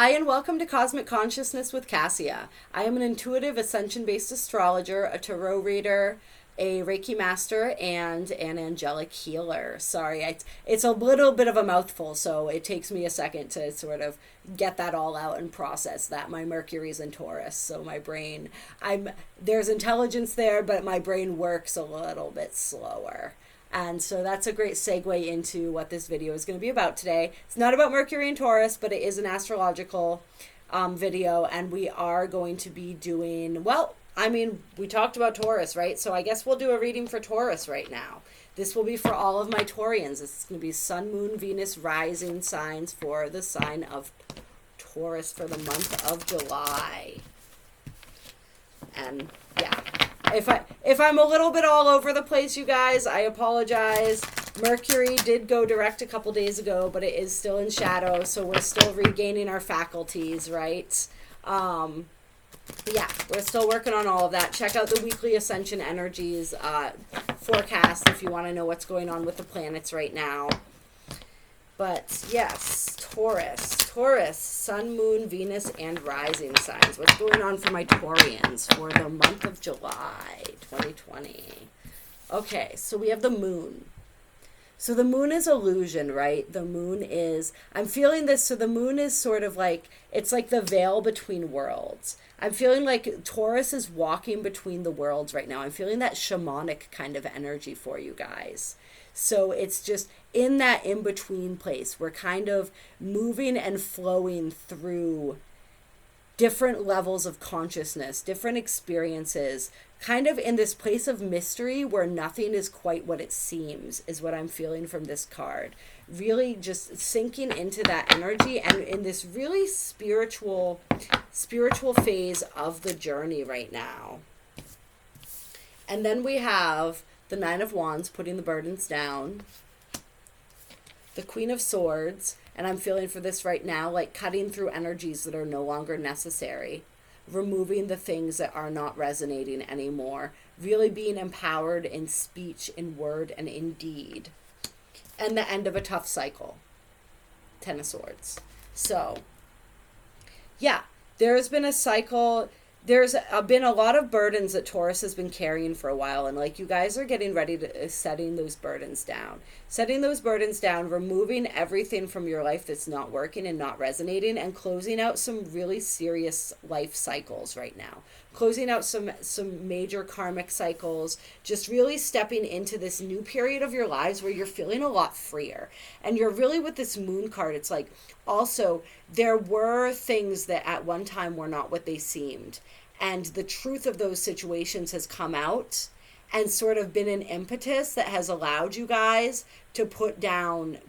Hi, and welcome to Cosmic Consciousness with Cassia. I am an intuitive ascension-based astrologer, a tarot reader, a Reiki master, and an angelic healer. Sorry, it's a little bit of a mouthful, so it takes me a second to sort of get that all out and process that. My Mercury's in Taurus, so my brain, there's intelligence there, but my brain works a little bit slower. And so that's a great segue into what this video is going to be about today. It's not about Mercury and Taurus, but it is an astrological video. And we are going to be doing, well, we talked about Taurus, right? So I guess we'll do a reading for Taurus right now. This will be for all of my Taurians. This is going to be Sun, Moon, Venus, rising signs for the sign of Taurus for the month of July. And yeah. If I'm a little bit all over the place, you guys, I apologize. Mercury did go direct a couple days ago, but it is still in shadow, so we're still regaining our faculties, right? Yeah, we're still working on all of that. Check out the weekly Ascension Energies forecast if you want to know what's going on with the planets right now. But yes, Taurus, Sun, Moon, Venus, and rising signs. What's going on for my Taurians for the month of July 2020? Okay, so we have the moon. So the moon is illusion, right? The moon is, I'm feeling this, so the moon is sort of like, it's like the veil between worlds. I'm feeling like Taurus is walking between the worlds right now. I'm feeling that shamanic kind of energy for you guys. So it's just in that in-between place. We're kind of moving and flowing through different levels of consciousness, different experiences, kind of in this place of mystery where nothing is quite what it seems, is what I'm feeling from this card. Really just sinking into that energy and in this really spiritual phase of the journey right now. And then we have the Nine of Wands, putting the burdens down. The Queen of Swords, and I'm feeling for this right now, like cutting through energies that are no longer necessary. Removing the things that are not resonating anymore. Really being empowered in speech, in word, and in deed. And the end of a tough cycle. Ten of Swords. So, yeah, there's been a cycle. There's been a lot of burdens that Taurus has been carrying for a while, and like you guys are getting ready to setting those burdens down, removing everything from your life that's not working and not resonating, and closing out some really serious life cycles right now, closing out some major karmic cycles, just really stepping into this new period of your lives where you're feeling a lot freer. And you're really, with this moon card, it's like, also there were things that at one time were not what they seemed. And the truth of those situations has come out and sort of been an impetus that has allowed you guys to put down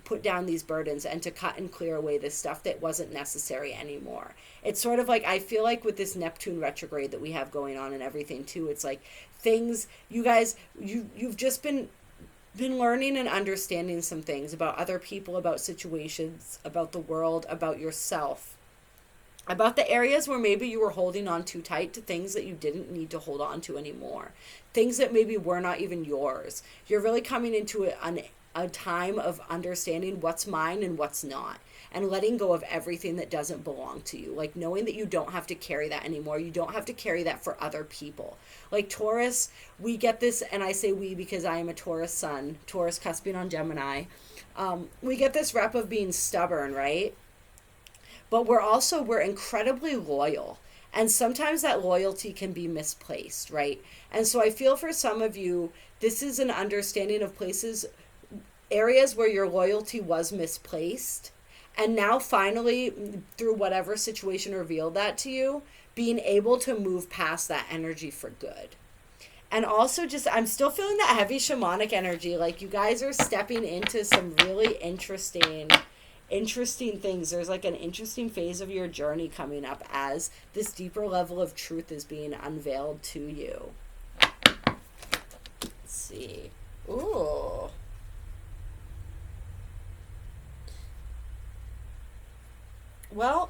these burdens and to cut and clear away this stuff that wasn't necessary anymore. It's sort of like, I feel like with this Neptune retrograde that we have going on and everything too, it's like things, you guys, you've just been learning and understanding some things about other people, about situations, about the world, about yourself. About the areas where maybe you were holding on too tight to things that you didn't need to hold on to anymore. Things that maybe were not even yours. You're really coming into a time of understanding what's mine and what's not. And letting go of everything that doesn't belong to you. Like knowing that you don't have to carry that anymore. You don't have to carry that for other people. Like Taurus, we get this, and I say we because I am a Taurus sun. Taurus cusping on Gemini. We get this rep of being stubborn, right? But we're incredibly loyal. And sometimes that loyalty can be misplaced, right? And so I feel for some of you, this is an understanding of areas where your loyalty was misplaced. And now finally, through whatever situation revealed that to you, being able to move past that energy for good. And also just, I'm still feeling that heavy shamanic energy. Like you guys are stepping into some really interesting things. There's like an interesting phase of your journey coming up as this deeper level of truth is being unveiled to you. Let's see. Ooh. Well,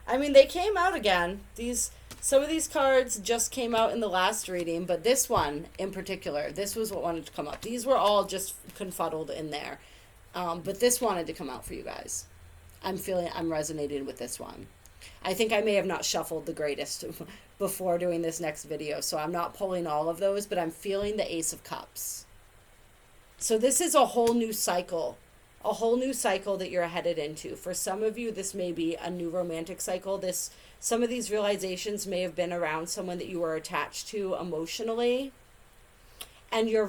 they came out again. Some of these cards just came out in the last reading, but this one in particular, this was what wanted to come up. These were all just confuddled in there. But this wanted to come out for you guys. I'm resonating with this one. I think I may have not shuffled the greatest before doing this next video, so I'm not pulling all of those, but I'm feeling the Ace of Cups. So this is a whole new cycle that you're headed into. For some of you, this may be a new romantic cycle. Some of these realizations may have been around someone that you were attached to emotionally, and you're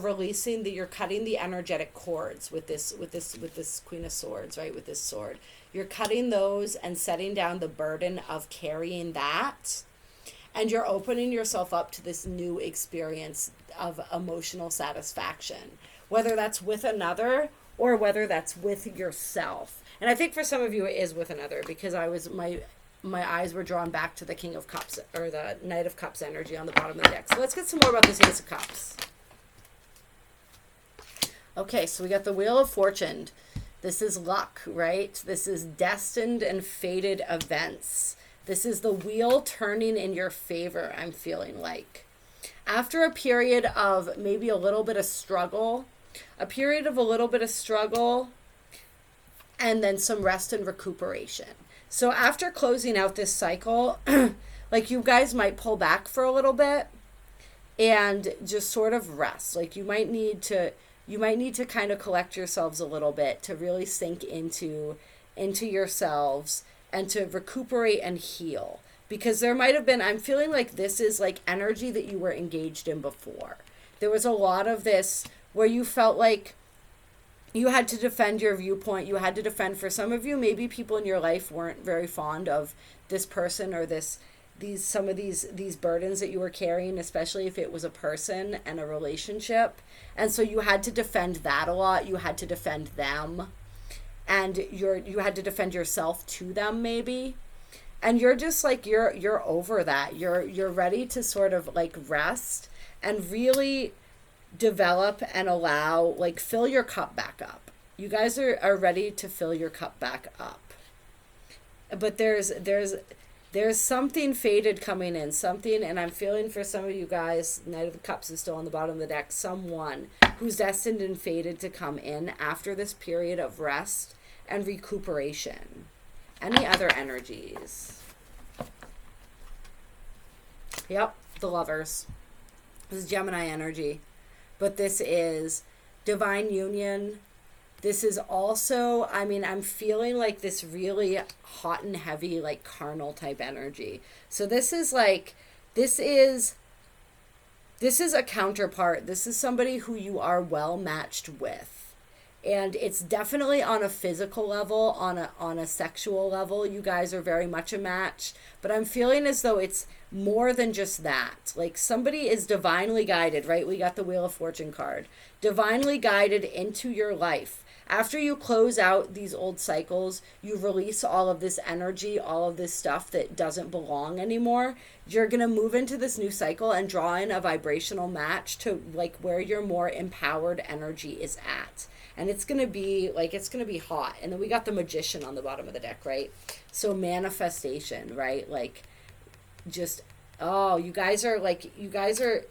cutting the energetic cords with this Queen of Swords, right? With this sword. You're cutting those and setting down the burden of carrying that. And you're opening yourself up to this new experience of emotional satisfaction, whether that's with another or whether that's with yourself. And I think for some of you it is with another, because my eyes were drawn back to the King of Cups, or the Knight of Cups energy on the bottom of the deck. So let's get some more about this Ace of Cups. Okay, so we got the Wheel of Fortune. This is luck, right? This is destined and fated events. This is the wheel turning in your favor, I'm feeling like. After a period of maybe a little bit of struggle, and then some rest and recuperation. So after closing out this cycle, like, you guys might pull back for a little bit and just sort of rest. Like, you might need to kind of collect yourselves a little bit to really sink into yourselves and to recuperate and heal. Because there might have been, I'm feeling like this is like energy that you were engaged in before. There was a lot of this where you felt like you had to defend your viewpoint. You had to defend, for some of you, maybe people in your life weren't very fond of this person or some of these burdens that you were carrying, especially if it was a person and a relationship. And so you had to defend that a lot. You had to defend them, and you had to defend yourself to them maybe. And you're just like, you're over that. You're ready to sort of like rest and really develop and allow, like, fill your cup back up. You guys are ready to fill your cup back up. But there's something fated coming in, and I'm feeling for some of you guys, Knight of the Cups is still on the bottom of the deck, someone who's destined and fated to come in after this period of rest and recuperation. Any other energies? Yep, the Lovers. This is Gemini energy. But this is divine union. This is also, I mean, I'm feeling like this really hot and heavy, like carnal type energy. So this is a counterpart. This is somebody who you are well matched with. And it's definitely on a physical level, on a sexual level. You guys are very much a match. But I'm feeling as though it's more than just that. Like, somebody is divinely guided, right? We got the Wheel of Fortune card. Divinely guided into your life. After you close out these old cycles, you release all of this energy, all of this stuff that doesn't belong anymore. You're going to move into this new cycle and draw in a vibrational match to, like, where your more empowered energy is at. And it's going to be hot. And then we got the Magician on the bottom of the deck, right? So manifestation, right? Like, just, you guys are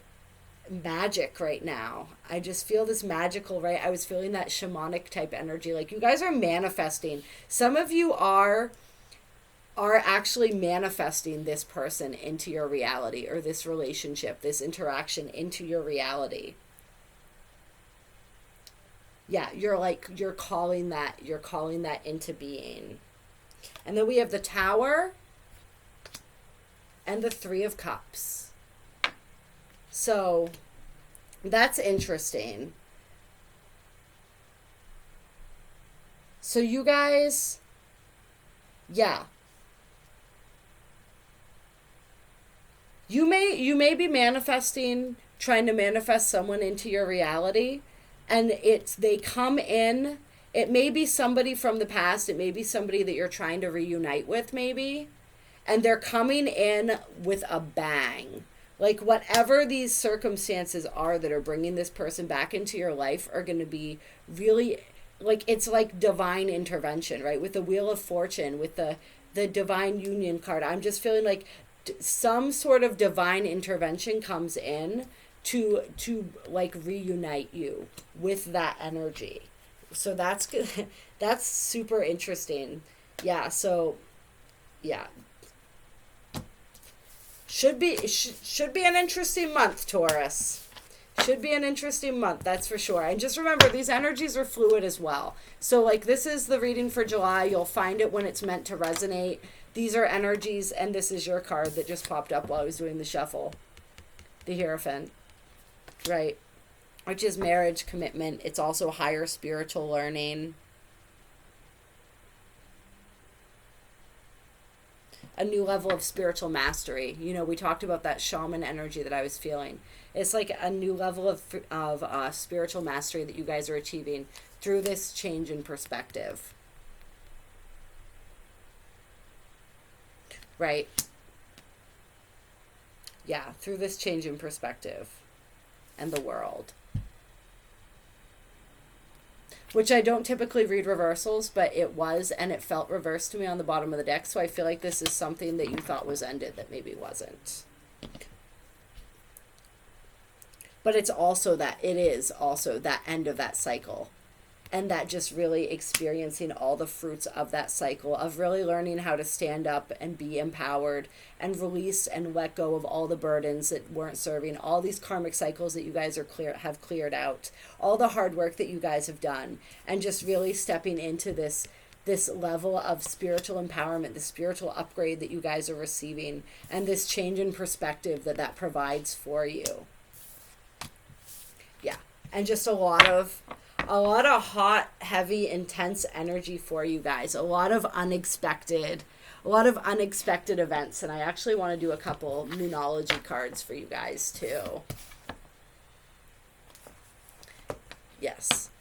magic right now. I just feel this magical, right? I was feeling that shamanic type energy. Like, you guys are manifesting. Some of you are actually manifesting this person into your reality, or this relationship, this interaction into your reality. Yeah, you're calling that into being. And then we have the Tower and the Three of Cups. So that's interesting. So you guys, yeah. You may be manifesting, trying to manifest someone into your reality. And they come in, it may be somebody from the past, it may be somebody that you're trying to reunite with maybe, and they're coming in with a bang. Like, whatever these circumstances are that are bringing this person back into your life are going to be really, like, it's like divine intervention, right? With the Wheel of Fortune, with the divine union card, I'm just feeling like some sort of divine intervention comes in to like reunite you with that energy. So that's super interesting. Yeah, so yeah, should be an interesting month, Taurus. Should be an interesting month, that's for sure. And just remember, these energies are fluid as well. So like, this is the reading for July. You'll find it when it's meant to resonate. These are energies, and this is your card that just popped up while I was doing the shuffle. The Hierophant, right? Which is marriage, commitment. It's also higher spiritual learning. A new level of spiritual mastery. You know, we talked about that shaman energy that I was feeling. It's like a new level of spiritual mastery that you guys are achieving through this change in perspective. Right? Yeah, through this change in perspective and the world. Which I don't typically read reversals, but it was, and it felt reversed to me on the bottom of the deck, so I feel like this is something that you thought was ended that maybe wasn't. But it is also that end of that cycle. And that just really experiencing all the fruits of that cycle, of really learning how to stand up and be empowered and release and let go of all the burdens that weren't serving, all these karmic cycles that you guys have cleared out, all the hard work that you guys have done, and just really stepping into this level of spiritual empowerment, the spiritual upgrade that you guys are receiving, and this change in perspective that provides for you. Yeah, and just a lot of hot, heavy, intense energy for you guys. A lot of unexpected events. And I actually want to do a couple Moonology cards for you guys too. Yes.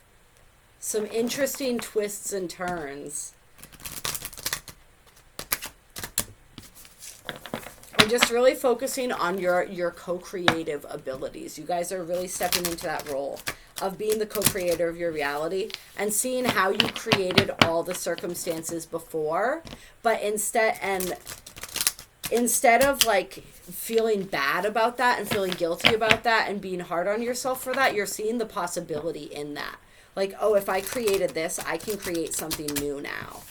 Some interesting twists and turns. And just really focusing on your co-creative abilities. You guys are really stepping into that role of being the co-creator of your reality and seeing how you created all the circumstances before, but instead of like feeling bad about that and feeling guilty about that and being hard on yourself for that, you're seeing the possibility in that. Like, oh, if I created this, I can create something new now.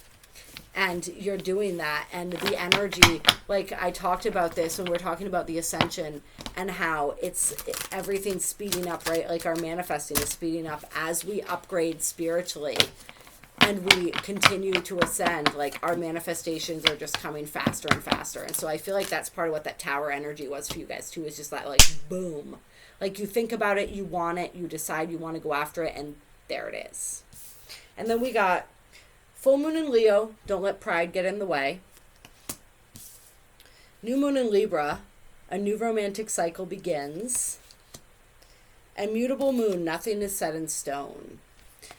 And you're doing that, and the energy, like I talked about this when we're talking about the Ascension and how everything's speeding up, right? Like our manifesting is speeding up as we upgrade spiritually and we continue to ascend. Like our manifestations are just coming faster and faster. And so I feel like that's part of what that tower energy was for you guys too, is just that like boom. Like you think about it, you want it, you decide you want to go after it, and there it is. And then we got full moon in Leo, don't let pride get in the way. New moon in Libra, a new romantic cycle begins. And mutable moon, nothing is set in stone.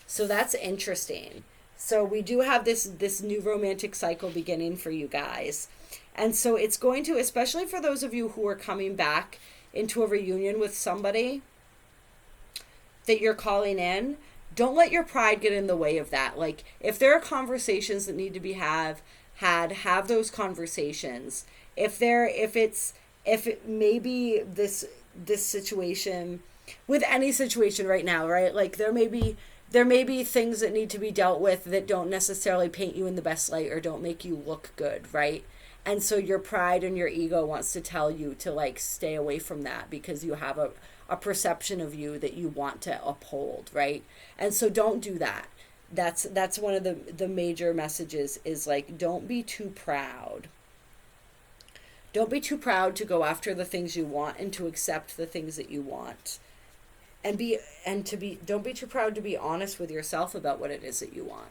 So that's interesting. So we do have this new romantic cycle beginning for you guys. And so it's going to, especially for those of you who are coming back into a reunion with somebody that you're calling in, don't let your pride get in the way of that. Like, if there are conversations that need to be have those conversations. If it maybe this situation, with any situation right now, right? Like there may be things that need to be dealt with that don't necessarily paint you in the best light or don't make you look good, right? And so your pride and your ego wants to tell you to like stay away from that because you have a perception of you that you want to uphold, right? And so don't do that. That's one of the major messages is like, don't be too proud. Don't be too proud to go after the things you want and to accept the things that you want. Don't be too proud to be honest with yourself about what it is that you want.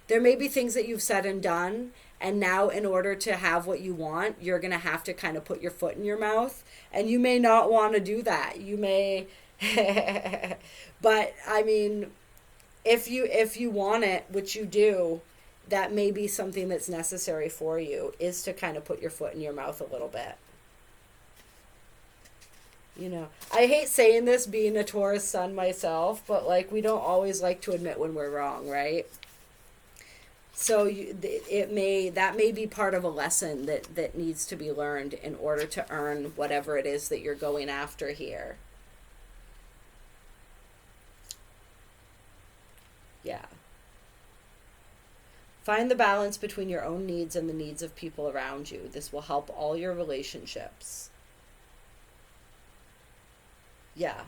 There may be things that you've said and done, and now in order to have what you want, you're going to have to kind of put your foot in your mouth, and you may not want to do that. You may, but I mean, if you want it, which you do, that may be something that's necessary for you, is to kind of put your foot in your mouth a little bit. You know, I hate saying this being a Taurus sun myself, but like we don't always like to admit when we're wrong, right? So that may be part of a lesson that needs to be learned in order to earn whatever it is that you're going after here. Yeah. Find the balance between your own needs and the needs of people around you. This will help all your relationships. Yeah.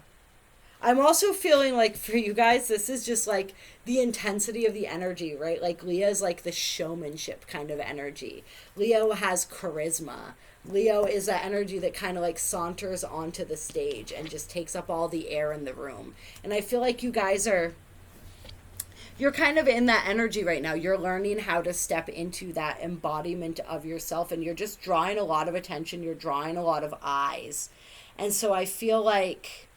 I'm also feeling like for you guys, this is just like the intensity of the energy, right? Like Leo is like the showmanship kind of energy. Leo has charisma. Leo is that energy that kind of like saunters onto the stage and just takes up all the air in the room. And I feel like you guys you're kind of in that energy right now. You're learning how to step into that embodiment of yourself, and you're just drawing a lot of attention. You're drawing a lot of eyes. And so I feel like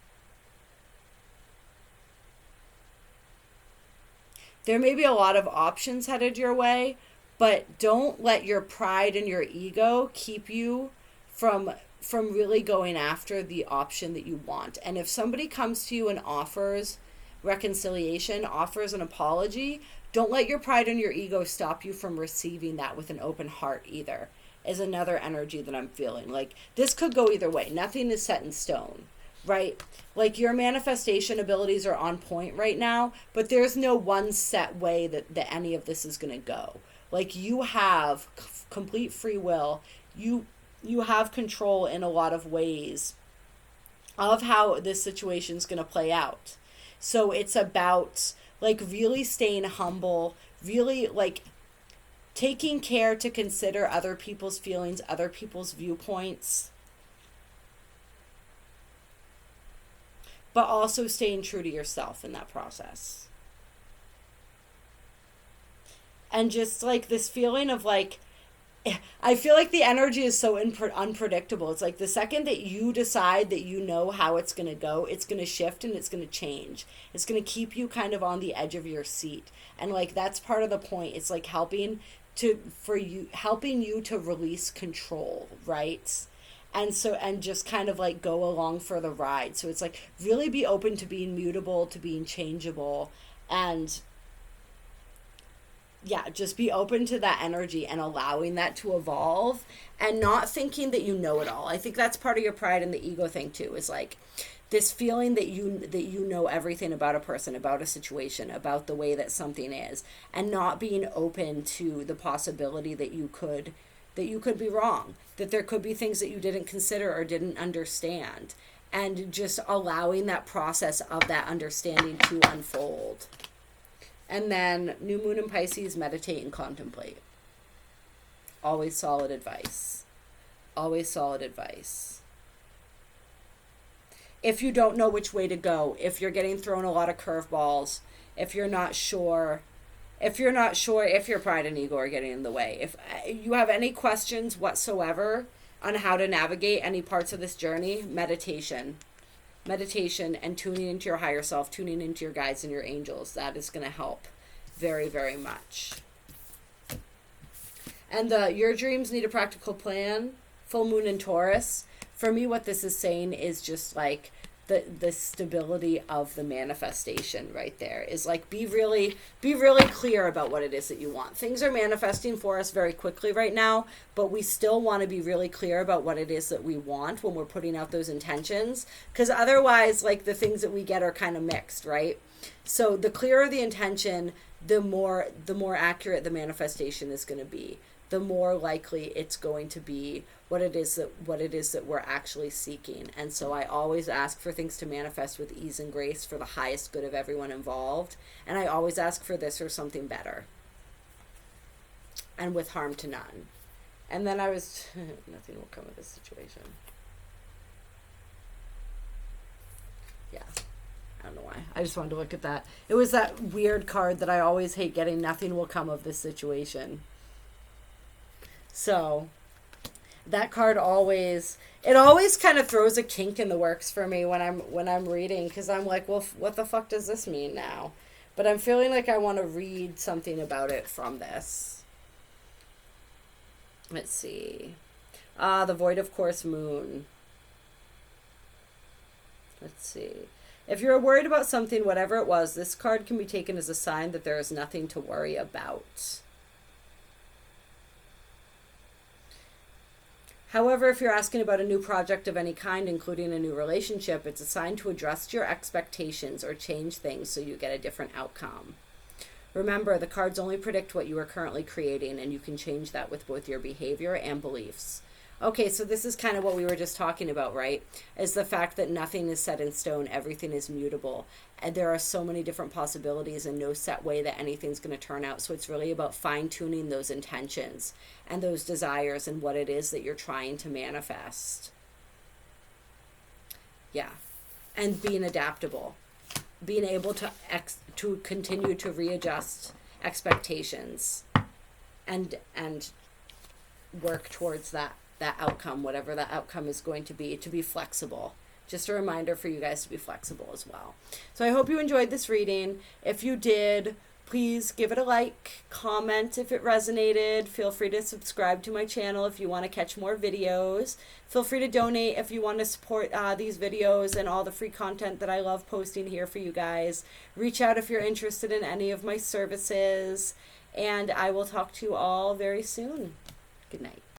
there may be a lot of options headed your way, but don't let your pride and your ego keep you from really going after the option that you want. And if somebody comes to you and offers reconciliation, offers an apology, don't let your pride and your ego stop you from receiving that with an open heart either, is another energy that I'm feeling. Like this could go either way. Nothing is set in stone, right? Like your manifestation abilities are on point right now, but there's no one set way that any of this is going to go. Like you have complete free will. You have control in a lot of ways of how this situation is going to play out. So it's about like really staying humble, really like taking care to consider other people's feelings, other people's viewpoints, but also staying true to yourself in that process. And just like this feeling of like, I feel like the energy is so unpredictable. It's like the second that you decide that you know how it's going to go, it's going to shift and it's going to change. It's going to keep you kind of on the edge of your seat. And like that's part of the point. It's like helping you to release control, right? And just kind of like go along for the ride. So it's like really be open to being mutable, to being changeable, and yeah, just be open to that energy and allowing that to evolve and not thinking that you know it all. I think that's part of your pride and the ego thing too, is like this feeling that you know everything about a person, about a situation, about the way that something is, and not being open to the possibility that you could be wrong, that there could be things that you didn't consider or didn't understand, and just allowing that process of that understanding to unfold. And then new moon in Pisces, meditate and contemplate. Always solid advice. Always solid advice. If you don't know which way to go, if you're getting thrown a lot of curveballs, if you're not sure if your pride and ego are getting in the way, if you have any questions whatsoever on how to navigate any parts of this journey, meditation and tuning into your higher self, tuning into your guides and your angels, that is going to help very, very much. And your dreams need a practical plan. Full moon in Taurus. For me, what this is saying is just like the stability of the manifestation right there is like be really clear about what it is that you want. Things are manifesting for us very quickly right now, but we still want to be really clear about what it is that we want when we're putting out those intentions, because otherwise like the things that we get are kind of mixed, right? So the clearer the intention, the more accurate the manifestation is going to be, the more likely it's going to be what it is that we're actually seeking. And so I always ask for things to manifest with ease and grace for the highest good of everyone involved. And I always ask for this or something better, and with harm to none. And then nothing will come of this situation. Yeah. I don't know why. I just wanted to look at that. It was that weird card that I always hate getting, nothing will come of this situation. So that card always kind of throws a kink in the works for me when I'm reading, because I'm like, well, what the fuck does this mean now? But I'm feeling like I want to read something about it from this. Let's see. The void of course moon. Let's see. If you're worried about something, whatever it was, this card can be taken as a sign that there is nothing to worry about. However, if you're asking about a new project of any kind, including a new relationship, it's a sign to adjust your expectations or change things so you get a different outcome. Remember, the cards only predict what you are currently creating, and you can change that with both your behavior and beliefs. Okay, so this is kind of what we were just talking about, right? Is the fact that nothing is set in stone, everything is mutable. And there are so many different possibilities and no set way that anything's going to turn out. So it's really about fine-tuning those intentions and those desires and what it is that you're trying to manifest. Yeah. And being adaptable. Being able to continue to readjust expectations and work towards that outcome, whatever that outcome is going to be flexible. Just a reminder for you guys to be flexible as well. So I hope you enjoyed this reading. If you did, please give it a like, comment if it resonated. Feel free to subscribe to my channel if you want to catch more videos. Feel free to donate if you want to support these videos and all the free content that I love posting here for you guys. Reach out if you're interested in any of my services. And I will talk to you all very soon.